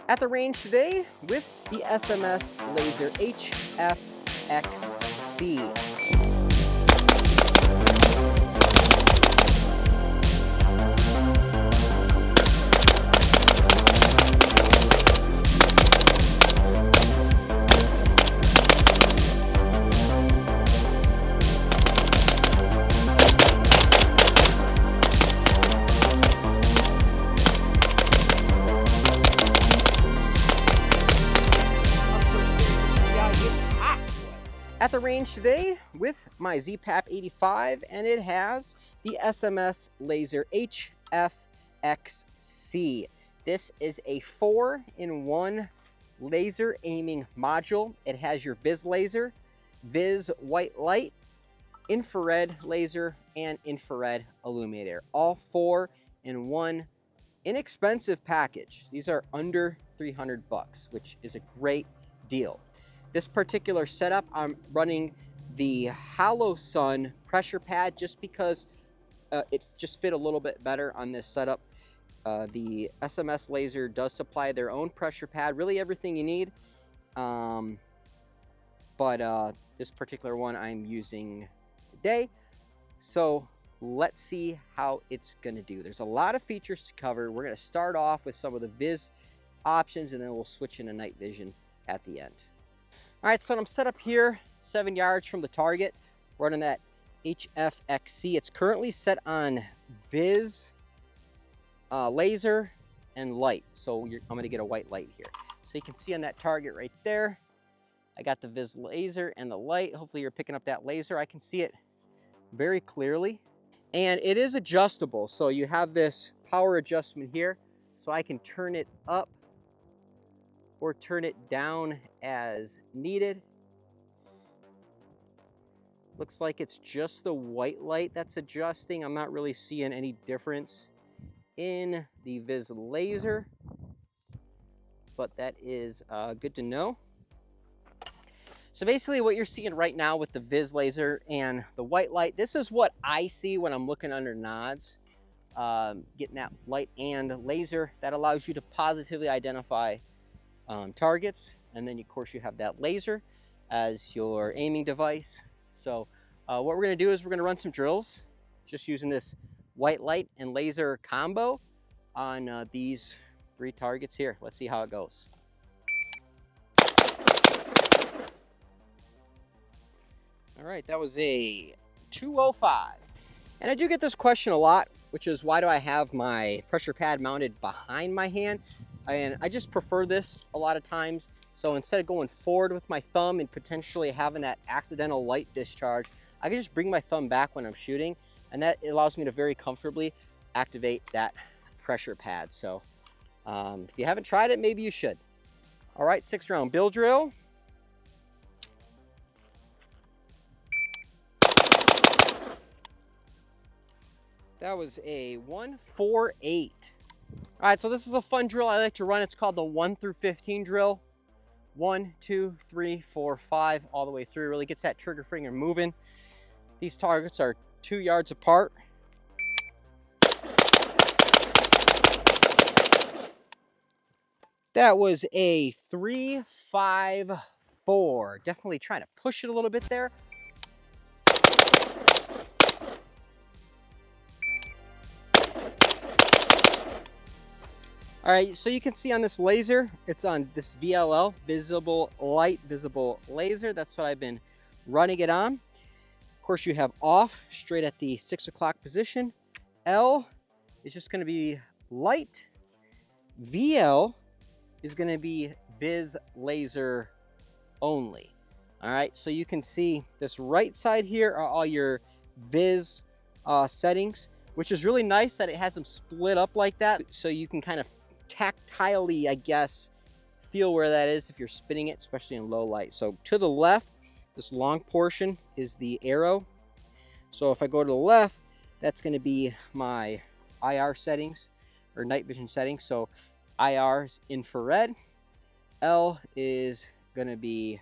At the range today with the SMS laser HFXC. At the range today with my ZPAP 85, and it has the SMS laser HFXC. This is a 4-in-1 laser aiming module. It has your Viz laser, Viz white light, infrared laser, and infrared illuminator. All 4 in one inexpensive package. These are under 300 bucks, which is a great deal. This particular setup, I'm running the Hollow Sun pressure pad just because it just fit a little bit better on this setup. The SMS laser does supply their own pressure pad, really everything you need. But this particular one I'm using today. So let's see how it's gonna do. There's a lot of features to cover. We're gonna start off with some of the Viz options, and then we'll switch into night vision at the end. All right, so I'm set up here 7 yards from the target, running that HFXC. It's currently set on Viz, laser, and light. So I'm gonna get a white light here. So you can see on that target right there, I got the Viz laser and the light. Hopefully you're picking up that laser. I can see it very clearly. And it is adjustable. So you have this power adjustment here. So I can turn it up or turn it down as needed. Looks like it's just the white light that's adjusting. I'm not really seeing any difference in the Viz laser, but that is good to know. So basically what you're seeing right now with the Viz laser and the white light, this is what I see when I'm looking under nods. Getting that light and laser, that allows you to positively identify targets. And then of course you have that laser as your aiming device. So what we're going to do is we're going to run some drills just using this white light and laser combo on these 3 targets here. Let's see how it goes. All right, that was a 205. And I do get this question a lot, which is why do I have my pressure pad mounted behind my hand? And I just prefer this a lot of times. So instead of going forward with my thumb and potentially having that accidental light discharge, I can just bring my thumb back when I'm shooting, and that allows me to very comfortably activate that pressure pad. So if you haven't tried it, maybe you should. All right, 6-round bill drill. That was a 148. All right, so this is a fun drill I like to run. It's called the 1 through 15 drill. 1, 2, 3, 4, 5, all the way through. Really gets that trigger finger moving. These targets are 2 yards apart. That was a 354. Definitely trying to push it a little bit there. All right, so you can see on this laser, it's on this VLL, visible light, visible laser. That's what I've been running it on. Of course, you have off straight at the 6 o'clock position. L is just gonna be light. VL is gonna be Viz laser only. All right, so you can see this right side here are all your Viz settings, which is really nice that it has them split up like that. So you can kind of tactilely, I guess, feel where that is if you're spinning it, especially in low light. So to the left, this long portion is the arrow. So if I go to the left, that's going to be my IR settings or night vision settings. So IR is infrared. L is going to be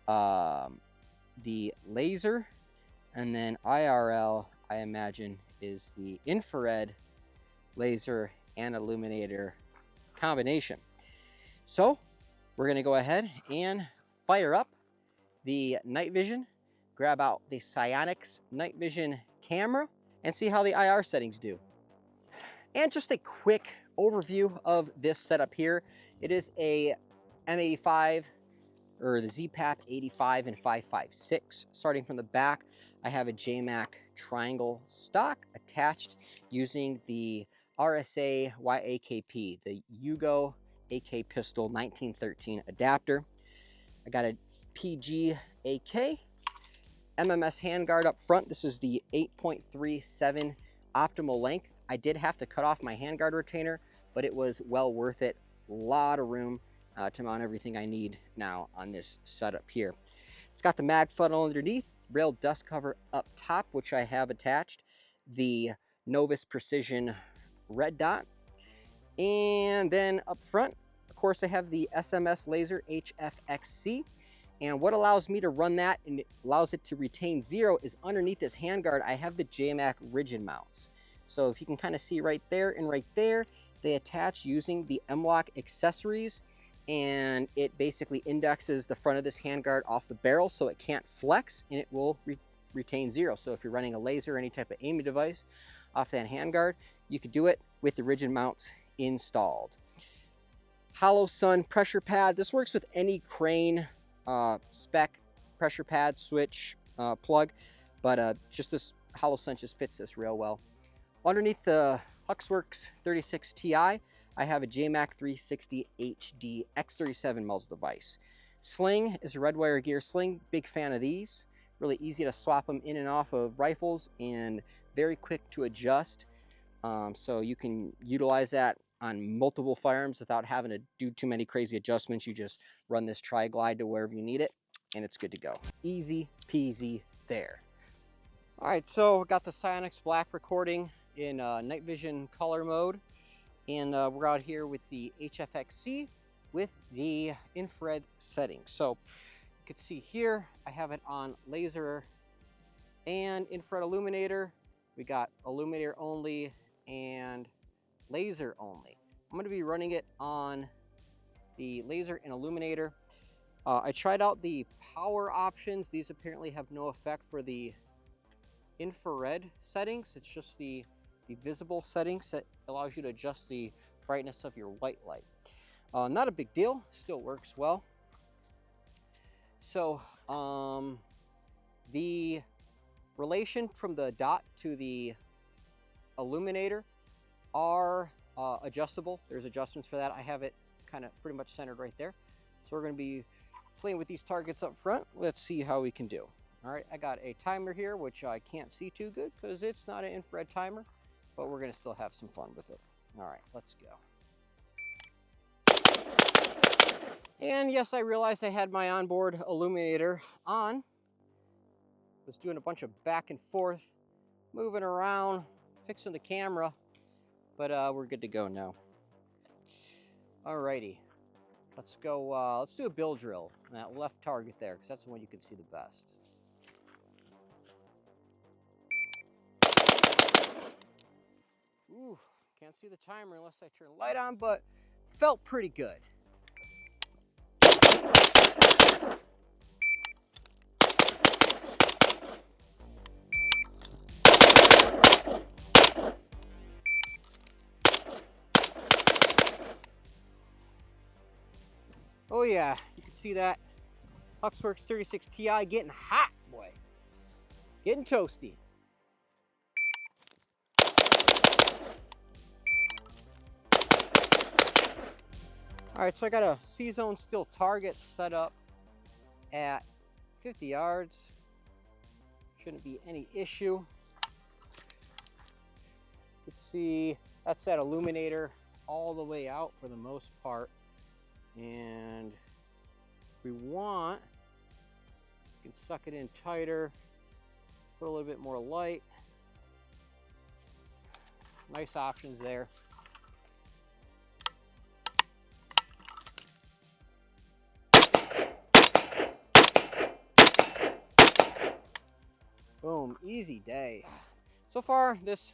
the laser. And then IRL, I imagine, is the infrared laser and illuminator combination. So we're gonna go ahead and fire up the night vision, grab out the Psionics night vision camera, and see how the IR settings do. And just a quick overview of this setup here. It is a M85 or the ZPAP 85 and 556. Starting from the back, I have a JMac triangle stock attached using the RSA YAKP, the Yugo AK pistol 1913 adapter. I got a PG AK, MMS handguard up front. This is the 8.37 optimal length. I did have to cut off my handguard retainer, but it was well worth it. A lot of room to mount everything I need now on this setup here. It's got the mag funnel underneath, rail dust cover up top, which I have attached, the Novus Precision red dot, and then up front, of course, I have the SMS laser HFXC. And what allows me to run that and it allows it to retain zero is underneath this handguard, I have the JMac rigid mounts. So if you can kind of see right there and right there, they attach using the M-LOK accessories, and it basically indexes the front of this handguard off the barrel so it can't flex and it will retain zero. So if you're running a laser or any type of aiming device off that handguard, you could do it with the rigid mounts installed. Hollow Sun pressure pad. This works with any Crane spec pressure pad switch plug, but just this Hollow Sun just fits this real well. Underneath the Huxworks 36 Ti, I have a JMac 360 HD X37 muzzle device. Sling is a red wire gear sling. Big fan of these. Really easy to swap them in and off of rifles and very quick to adjust. So you can utilize that on multiple firearms without having to do too many crazy adjustments. You just run this tri-glide to wherever you need it and it's good to go. Easy peasy there. All right, so got the Psionics Black recording in night vision color mode, and we're out here with the HFXC with the infrared setting. So you can see here I have it on laser and infrared illuminator. We got illuminator only and laser only. I'm going to be running it on the laser and illuminator. I tried out the power options. These apparently have no effect for the infrared settings. It's just the visible settings that allows you to adjust the brightness of your white light. Not a big deal, still works well. So the relation from the dot to the illuminator are adjustable. There's adjustments for that. I have it kind of pretty much centered right there. So we're going to be playing with these targets up front. Let's see how we can do. All right, I got a timer here, which I can't see too good because it's not an infrared timer, but we're going to still have some fun with it. All right, let's go. And yes, I realized I had my onboard illuminator on. Was doing a bunch of back and forth, moving around, fixing the camera, but we're good to go now. Alrighty, let's go. Let's do a bill drill on that left target there, because that's the one you can see the best. Ooh, can't see the timer unless I turn the light on, but felt pretty good. Oh yeah, you can see that Huxworks 36 Ti getting hot, boy. Getting toasty. All right, so I got a C-zone still target set up at 50 yards. Shouldn't be any issue. You can see that's that illuminator all the way out for the most part. And if we want, we can suck it in tighter, put a little bit more light. Nice options there. Boom, easy day. So far, this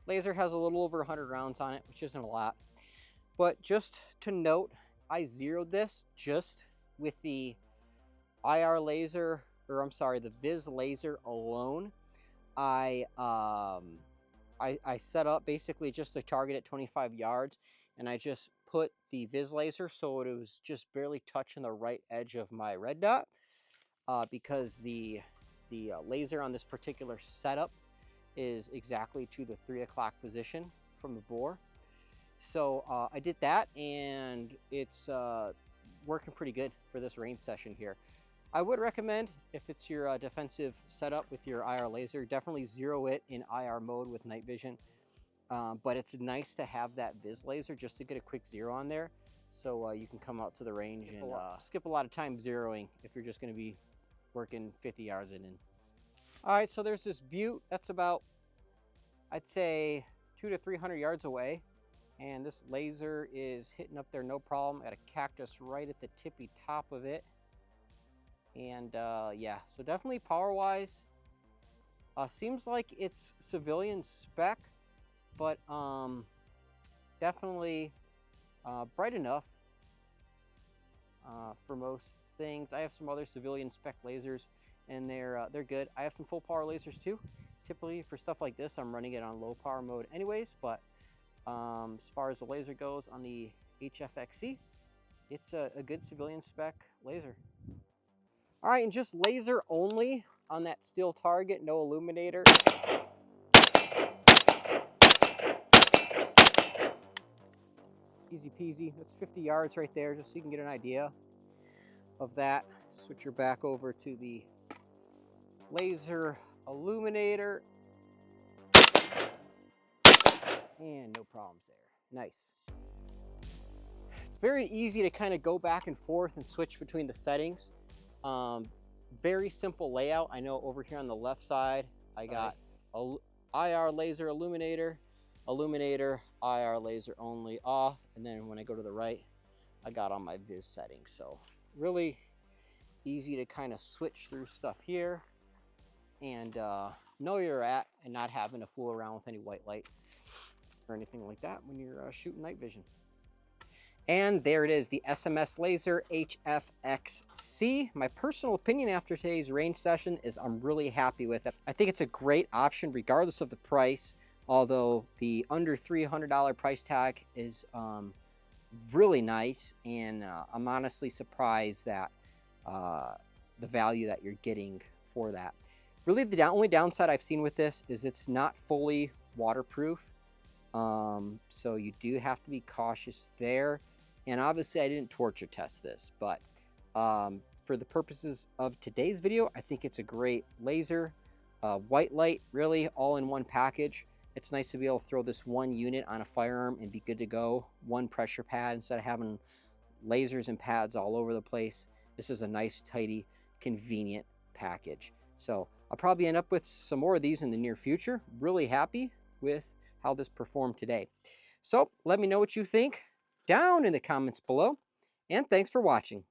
laser has a little over 100 rounds on it, which isn't a lot. But just to note, I zeroed this just with the IR laser, or I'm sorry, the Viz laser alone. I set up basically just to target at 25 yards, and I just put the Viz laser so it was just barely touching the right edge of my red dot, because the laser on this particular setup is exactly to the 3 o'clock position from the bore. So I did that, and it's working pretty good for this range session here. I would recommend, if it's your defensive setup with your IR laser, definitely zero it in IR mode with night vision. But it's nice to have that Viz laser just to get a quick zero on there, so you can come out to the range and skip a lot of time zeroing if you're just going to be working 50 yards in. All right, so there's this butte that's about, I'd say, 200 to 300 yards away, and this laser is hitting up there no problem. Got a cactus right at the tippy top of it. And yeah, so definitely power-wise, seems like it's civilian spec, but definitely bright enough for most things. I have some other civilian spec lasers, and they're good. I have some full power lasers too. Typically for stuff like this, I'm running it on low power mode anyways, but as far as the laser goes on the HFXC, it's a good civilian spec laser. All right, and just laser only on that steel target, no illuminator. Easy peasy. That's 50 yards right there, just so you can get an idea of that. Switch your back over to the laser illuminator. And no problems there. Nice. It's very easy to kind of go back and forth and switch between the settings. Very simple layout. I know over here on the left side, I got a IR laser illuminator, IR laser only off, and then when I go to the right, I got on my Viz settings. So really easy to kind of switch through stuff here and know where you're at, and not having to fool around with any white light or anything like that when you're shooting night vision. And there it is, the SMS laser HFXC. My personal opinion after today's range session is I'm really happy with it. I think it's a great option regardless of the price, although the under $300 price tag is really nice, and I'm honestly surprised that the value that you're getting for that. Really, the only downside I've seen with this is it's not fully waterproof, so you do have to be cautious there. And obviously I didn't torture test this, but for the purposes of today's video, I think it's a great laser. White light, really all in one package. It's nice to be able to throw this one unit on a firearm and be good to go. One pressure pad instead of having lasers and pads all over the place. This is a nice, tidy, convenient package. So I'll probably end up with some more of these in the near future. Really happy with how this performed today. So let me know what you think down in the comments below, and thanks for watching.